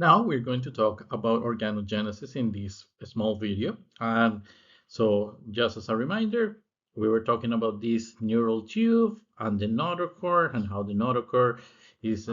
Now we're going to talk about organogenesis in this small video. And so just as a reminder, we were talking about this neural tube and the notochord and how the notochord is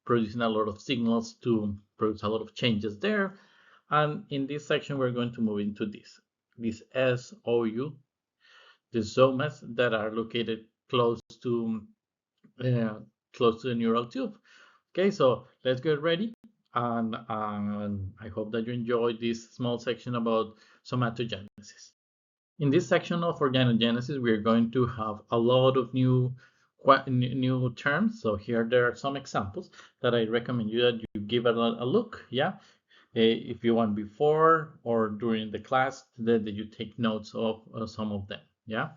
producing a lot of signals to produce a lot of changes there. And in this section, we're going to move into this SOU, the somas that are located uh, close to the neural tube. Okay, so let's get ready. And I hope that you enjoyed this small section about somatogenesis. In this section of organogenesis, we're going to have a lot of new terms. So here there are some examples that I recommend you that you give a look. Yeah, if you want before or during the class, that you take notes of some of them. Yeah.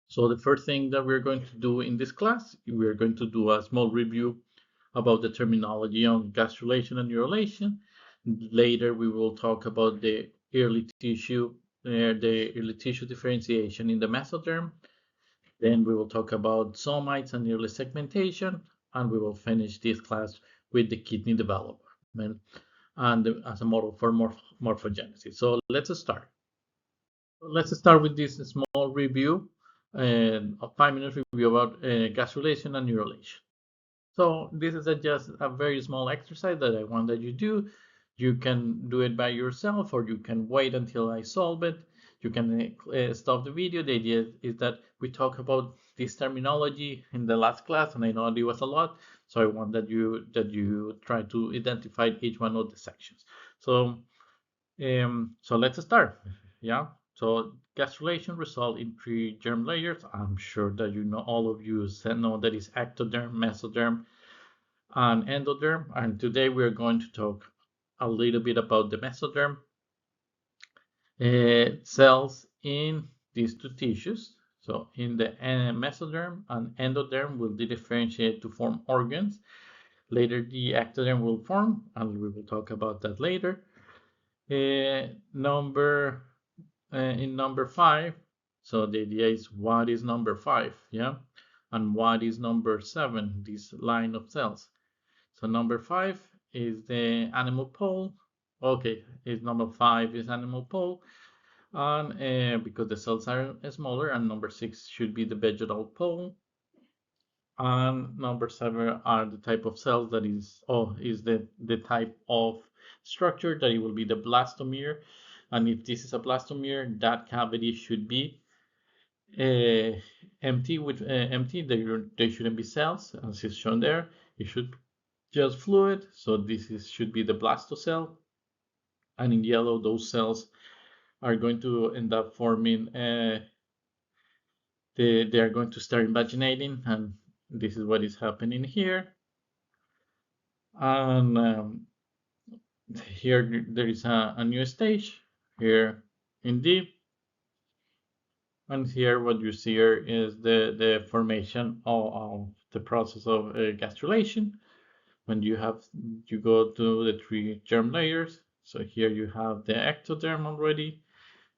So the first thing that we're going to do in this class, we're going to do a small review about the terminology on gastrulation and urolation. Later, we will talk about the early tissue differentiation in the mesoderm. Then we will talk about somites and early segmentation, and we will finish this class with the kidney development and as a model for morphogenesis. So let's start. Let's start with this small review, a 5 minute review about gastrulation and urolation. So this is just a very small exercise that I want that you do. You can do it by yourself or you can wait until I solve it. You can stop the video. The idea is that we talk about this terminology in the last class, and I know it was a lot. So I want that you try to identify each one of the sections. So let's start. Yeah. So gastrulation result in three germ layers. I'm sure that you know, all of you know that is ectoderm, mesoderm, and endoderm. And today we're going to talk a little bit about the mesoderm. Cells in these two tissues. So in the mesoderm and endoderm will differentiate to form organs. Later the ectoderm will form, and we will talk about that later. Number in number 5, so the idea is what is number 5, yeah, and what is number 7, this line of cells. So number 5 is the animal pole. Okay, is number 5 is animal pole, and because the cells are smaller, and number 6 should be the vegetal pole, and number 7 are the type of cells that is the type of structure that it will be the blastomere. And if this is a blastomere, that cavity should be empty. There shouldn't be cells, as is shown there. It should just fluid. So should be the blastocell, and in yellow those cells are going to end up forming. They are going to start invaginating, and this is what is happening here. And here there is a new stage here in D. And here what you see here is the formation of the process of gastrulation. When you go to the three germ layers. So here you have the ectoderm already.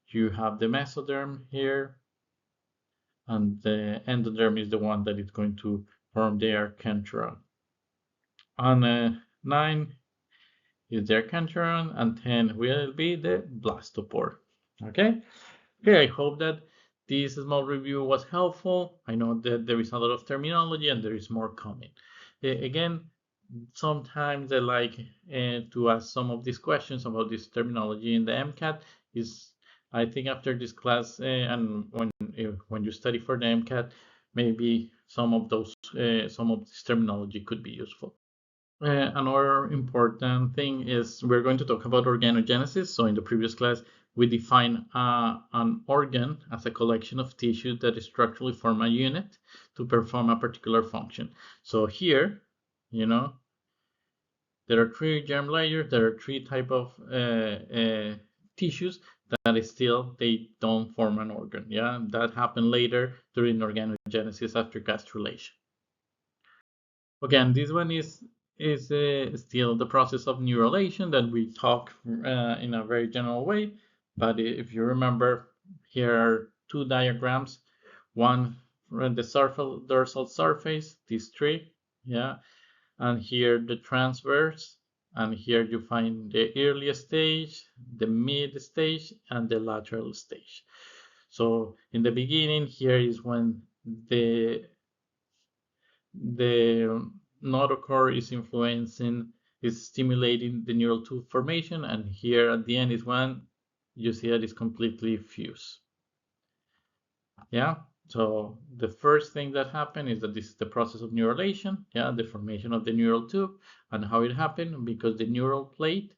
You have the mesoderm here. And the endoderm is the one that is going to form the archenteron. And 9 is the archenteron, and 10 will be the blastopore. Okay? Okay, I hope that this small review was helpful. I know that there is a lot of terminology and there is more coming. Again, sometimes I like to ask some of these questions about this terminology in the MCAT. I think after this class and when you study for the MCAT, maybe some of this terminology could be useful. Another important thing is we're going to talk about organogenesis. So in the previous class, we define an organ as a collection of tissue that structurally form a unit to perform a particular function. So here, there are three germ layers. There are three type of tissues that still they don't form an organ. Yeah, that happened later during organogenesis after gastrulation. Again, this one is is still the process of neuralization that we talk in a very general way. But if you remember, here are two diagrams. One from the dorsal surface, these three, yeah, and here the transverse, and here you find the early stage, the mid stage, and the lateral stage. So in the beginning, here is when the notochord is influencing, is stimulating the neural tube formation, and here at the end is when you see that it's completely fused. Yeah, so the first thing that happened is that this is the process of neuralization, yeah, the formation of the neural tube, and how it happened because the neural plate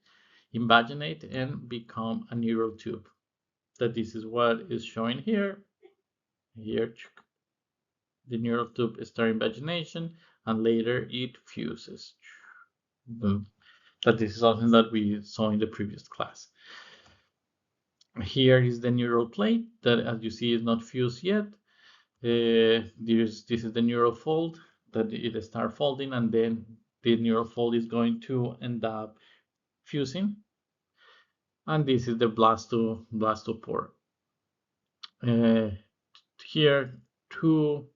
invaginate and become a neural tube. That this is what is showing here. Here, the neural tube starts invagination, and later it fuses. That this is something that we saw in the previous class. Here is the neural plate that, as you see, is not fused yet. This is the neural fold that it starts folding, and then the neural fold is going to end up fusing. And this is the blastopore. Here, 2,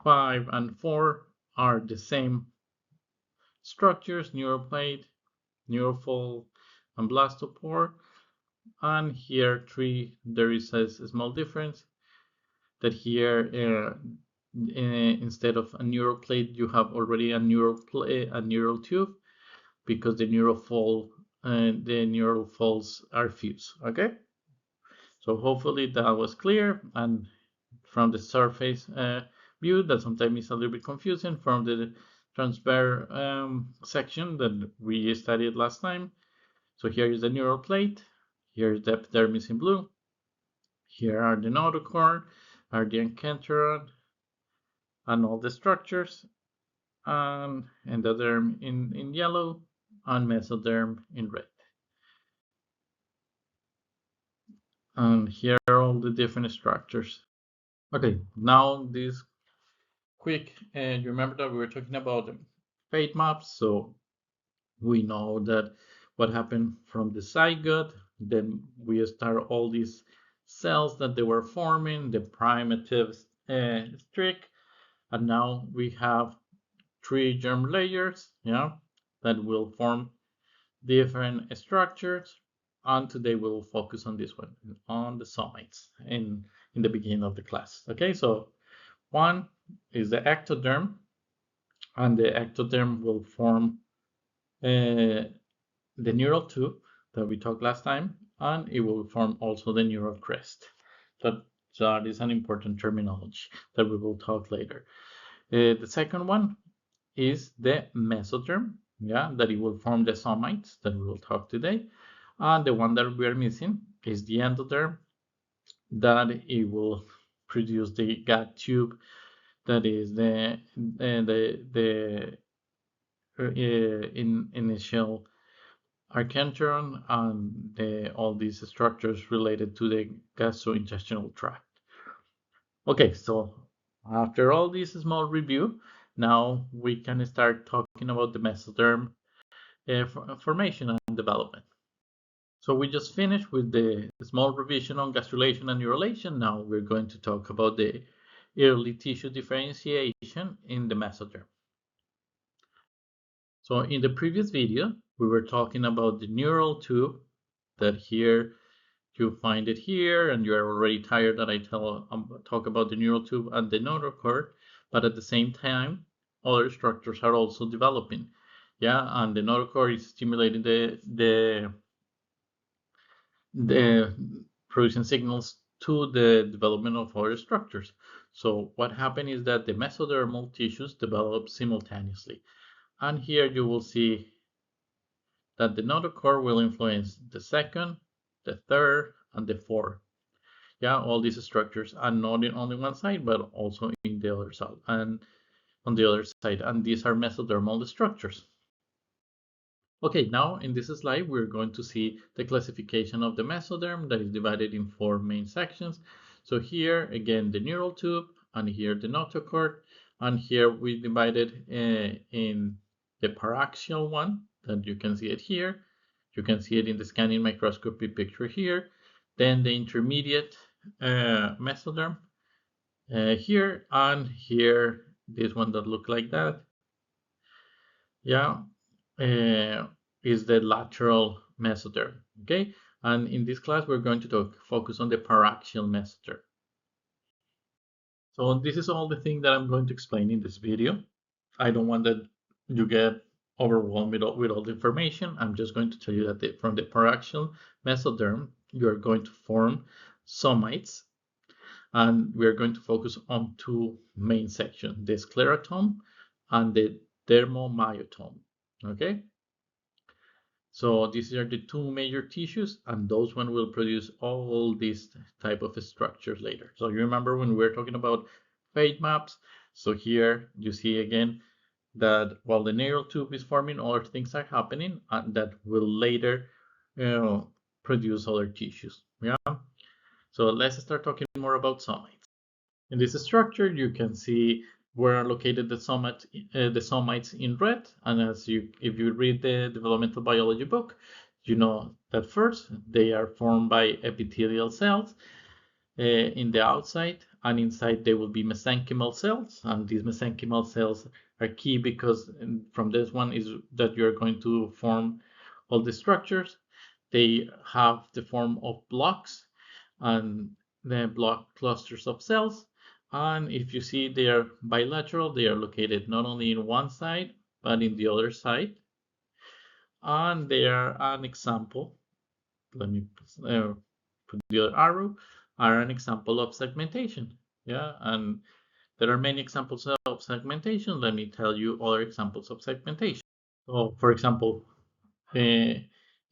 5, and 4 are the same structures: neural plate, neural fold, and blastopore. And here 3, there is a small difference that here instead of a neural plate you have already a neural tube, because the neural folds are fused. Okay, so hopefully that was clear, and from the surface view that sometimes is a little bit confusing from the transverse section that we studied last time. So here is the neural plate, here is the epidermis in blue, here are the notochord, are the encanteron, and all the structures, and endoderm in yellow, and mesoderm in red. And here are all the different structures. Okay, now this quick, and you remember that we were talking about the fate maps, so we know that what happened from the zygote, then we start all these cells that they were forming, the primitive streak, and now we have 3 germ layers, yeah, that will form different structures. And today we'll focus on this one, on the somates in the beginning of the class. Okay, so one is the ectoderm, and the ectoderm will form the neural tube that we talked last time, and it will form also the neural crest. That is an important terminology that we will talk later. The second one is the mesoderm, yeah, that it will form the somites that we will talk today. And the one that we are missing is the endoderm, that it will produce the gut tube, that is the initial archenteron, and all these structures related to the gastrointestinal tract. Okay, so after all this small review, now we can start talking about the mesoderm formation and development. So we just finished with the small revision on gastrulation and neurulation. Now we're going to talk about the early tissue differentiation in the mesoderm. So in the previous video, we were talking about the neural tube, that here you find it here, and you're already tired that I talk about the neural tube and the notochord, but at the same time, other structures are also developing. Yeah, and the notochord is stimulating the producing signals to the development of other structures. So what happened is that the mesodermal tissues develop simultaneously. And here you will see that the notochord will influence the second, the third, and the fourth. Yeah, all these structures are not in only one side, but also in the other side and on the other side. And these are mesodermal structures. Okay, now in this slide, we're going to see the classification of the mesoderm that is divided in 4 main sections. So here, again, the neural tube, and here the notochord, and here we divided in the paraxial one, that you can see it here. You can see it in the scanning microscopy picture here. Then the intermediate mesoderm here, and here, this one that look like that. Yeah, is the lateral mesoderm. Okay, and in this class we're going to focus on the paraxial mesoderm. So this is all the thing that I'm going to explain in this video. I don't want that you get overwhelmed with all the information. I'm just going to tell you that from the paraxial mesoderm, you're going to form somites, and we're going to focus on two main sections, the sclerotome and the dermomyotome. Okay, so these are the two major tissues, and those one will produce all these type of structures later. So you remember when we were talking about fate maps? So here you see again that while the neural tube is forming, other things are happening, and that will later produce other tissues. Yeah. So let's start talking more about somites. In this structure, you can see where are located the somites in red. And if you read the developmental biology book, you know that first they are formed by epithelial cells in the outside, and inside there will be mesenchymal cells, and these mesenchymal cells are key because from this one is that you're going to form all the structures. They have the form of blocks and the block clusters of cells, and if you see they are bilateral, they are located not only in one side but in the other side, and they are an example. Let me put the other arrow, are an example of segmentation. Yeah, and there are many examples of segmentation. Let me tell you other examples of segmentation. So, for example, uh,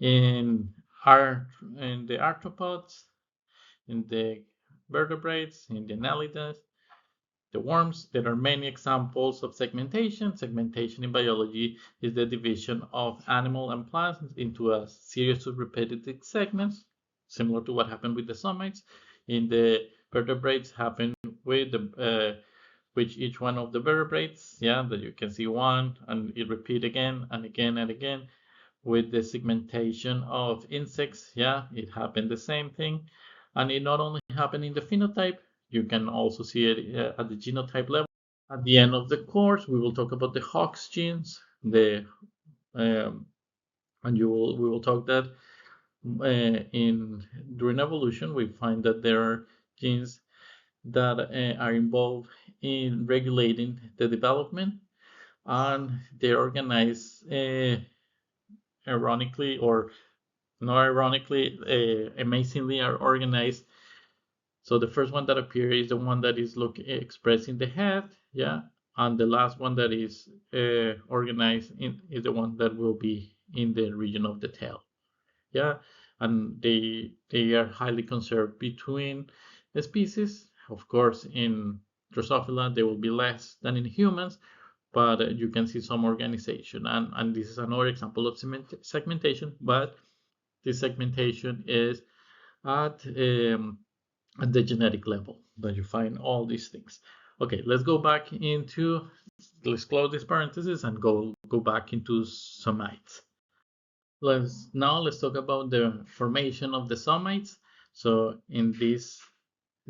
in in the arthropods, in the vertebrates, in the annelids, the worms, there are many examples of segmentation. Segmentation in biology is the division of animal and plants into a series of repetitive segments, similar to what happened with the somites. In the vertebrates, happen with which each one of the vertebrates, yeah, that you can see one, and it repeat again and again and again. With the segmentation of insects, yeah, it happened the same thing. And it not only happened in the phenotype, you can also see it at the genotype level. At the end of the course, we will talk about the Hox genes, and we will talk that in during evolution, we find that there are genes that are involved in regulating the development, and they're organized ironically or not ironically, amazingly are organized. So the first one that appears is the one that is expressed in the head, yeah, and the last one that is organized is the one that will be in the region of the tail, yeah, and they are highly conserved between the species. Of course, in Drosophila they will be less than in humans, but you can see some organization, and this is another example of segmentation, but this segmentation is at, um, at the genetic level that you find all these things. Okay, let's close this parenthesis and go back into somites. Let's talk about the formation of the somites. So in this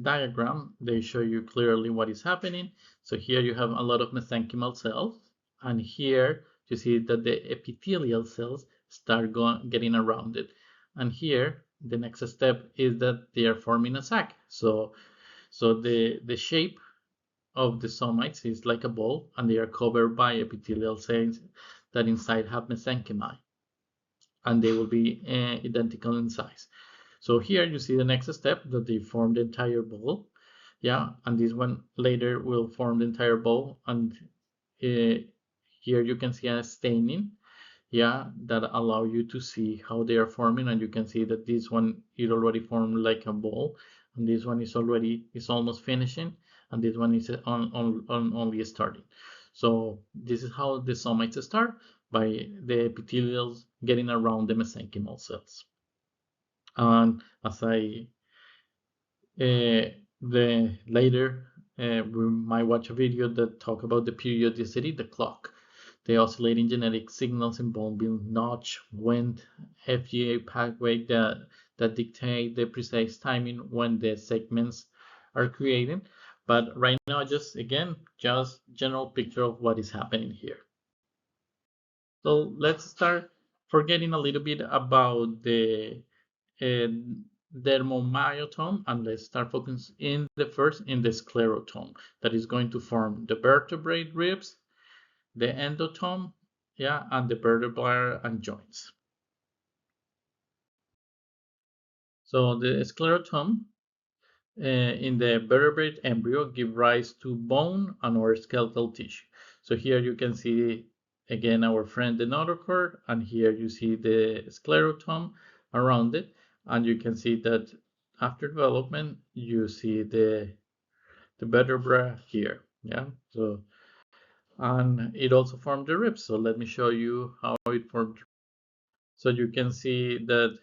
diagram, they show you clearly what is happening. So here you have a lot of mesenchymal cells, and here you see that the epithelial cells start getting around it. And here, the next step is that they are forming a sac. So the shape of the somites is like a ball, and they are covered by epithelial cells that inside have mesenchymi, and they will be identical in size. So here you see the next step that they form the entire ball, yeah, and this one later will form the entire ball, and here you can see a staining, yeah, that allow you to see how they are forming, and you can see that this one it already formed like a ball, and this one is almost finishing, and this one is only starting. So this is how the somites start, by the epithelials getting around the mesenchymal cells. And as the later we might watch a video that talk about the periodicity, the clock. the oscillating genetic signals involving notch, wind, FGA pathway that dictate the precise timing when the segments are created. But right now, just general picture of what is happening here. So let's start forgetting a little bit about the dermomyotome, and let's start focusing in the sclerotome that is going to form the vertebrate ribs, the endotome, yeah, and the vertebrae and joints. So the sclerotome in the vertebrate embryo give rise to bone and or skeletal tissue. So here you can see again our friend the notochord, and here you see the sclerotome around it, and you can see that after development you see the vertebra here, yeah. So and it also formed the ribs. So let me show you how it formed. So you can see that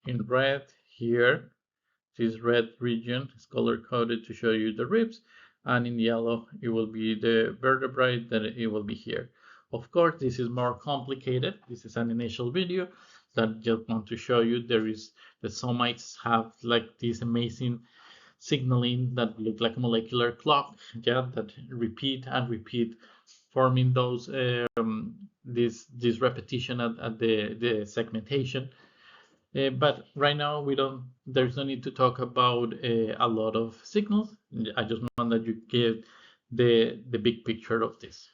in red here, this red region is color coded to show you the ribs, and in yellow it will be the vertebrae, that it will be here. Of course, this is more complicated. This is an initial video that just want to show you the somites have like this amazing signaling that look like a molecular clock, yeah, that repeat and repeat, forming those this repetition at the segmentation. But right now we don't. There's no need to talk about a lot of signals. I just want that you get the big picture of this.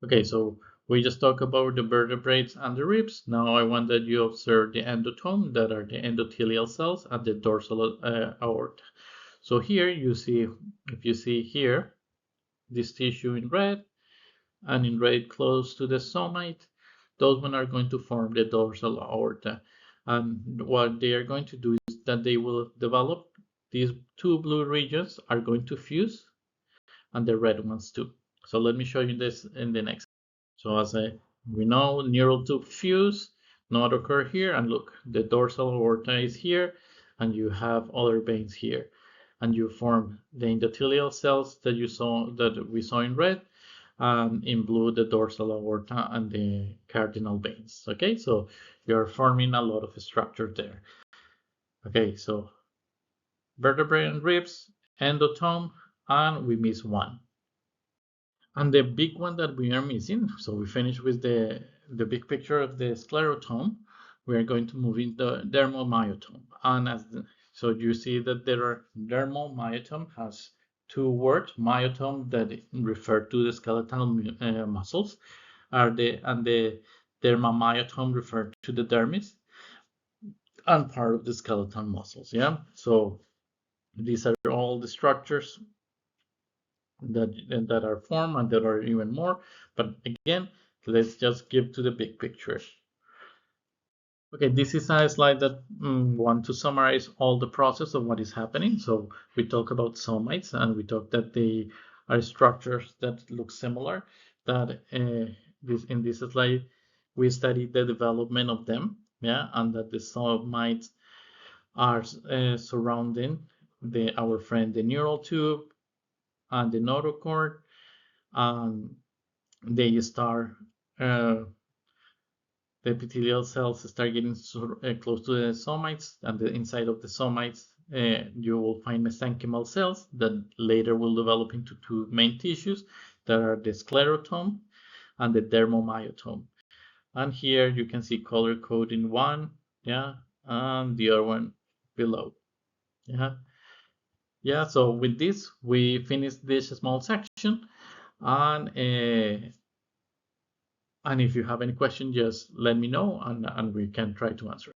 Okay, so we just talked about the vertebrates and the ribs. Now I want that you observe the endotome, that are the endothelial cells at the dorsal aorta. So here you see, if you see here, this tissue in red, and in red close to the somite, those one are going to form the dorsal aorta. And what they are going to do is that they will develop, these two blue regions are going to fuse, and the red ones too. So let me show you this in the next. So as we know, neural tube fuse not occur here, and look, the dorsal aorta is here, and you have other veins here, and you form the endothelial cells that we saw in red, in blue the dorsal aorta and the cardinal veins. Okay, so you're forming a lot of structure there. Okay, so vertebrae and ribs, endotome, and we miss one. And the big one that we are missing, so we finish with the big picture of the sclerotome. We are going to move into dermomyotome. And so you see that there are dermomyotome has two words, myotome that refer to the skeletal muscles, and the dermamyotome refer to the dermis and part of the skeletal muscles. Yeah, so these are all the structures that are formed, and there are even more. But again, let's just give to the big picture. Okay, this is a slide that want to summarize all the process of what is happening. So we talk about somites, and we talk that they are structures that look similar. That in this slide we study the development of them, yeah, and that the somites are surrounding our friend the neural tube and the notochord, and they start the epithelial cells start getting close to the somites, and the inside of the somites you will find mesenchymal cells that later will develop into two main tissues that are the sclerotome and the dermomyotome. And here you can see color coding one, yeah, and the other one below. Yeah, so with this we finish this small section, and if you have any question, just let me know, and we can try to answer.